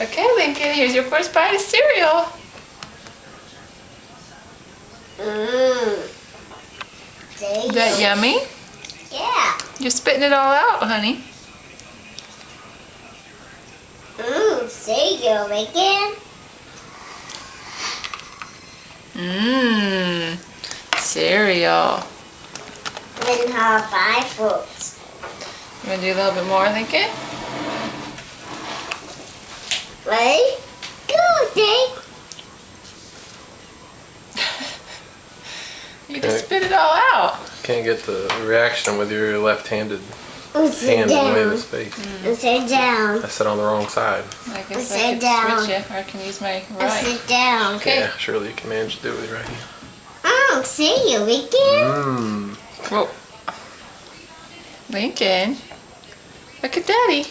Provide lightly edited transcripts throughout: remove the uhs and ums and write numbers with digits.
Okay, Lincoln, here's your first bite of cereal. Is that yummy? Yeah. You're spitting it all out, honey. Cereal, Lincoln. Cereal. Then how buy fruits. You want to do a little bit more, Lincoln? Ready? Go, Dave. You just spit it all out. Can't get the reaction with your left-handed Sit hand in the way of down. his face. Sit down. I sit on the wrong side. I guess Sit I could down. switch it, or I can use my right. Sit down. Okay. Yeah, surely you can manage to do it with your right hand. Cereal, Lincoln. Whoa. Lincoln. Look at Daddy.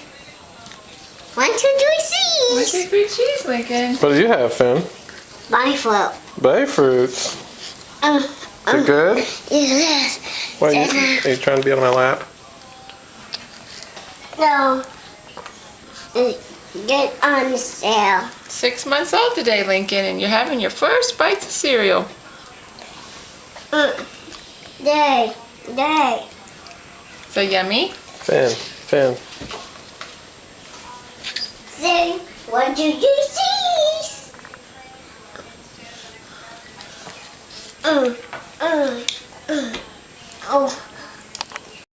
1, 2, 3, One, cheese. 2, 3, cheese, Lincoln. What do you have, Finn? Buy fruit. Bay fruits. Is it good? Yes. Why, are you trying to be on my lap? No. Get on sale. 6 months old today, Lincoln, and you're having your first bites of cereal. Day. So yummy? Finn. Say, 1, 2, 3, cheese. Oh.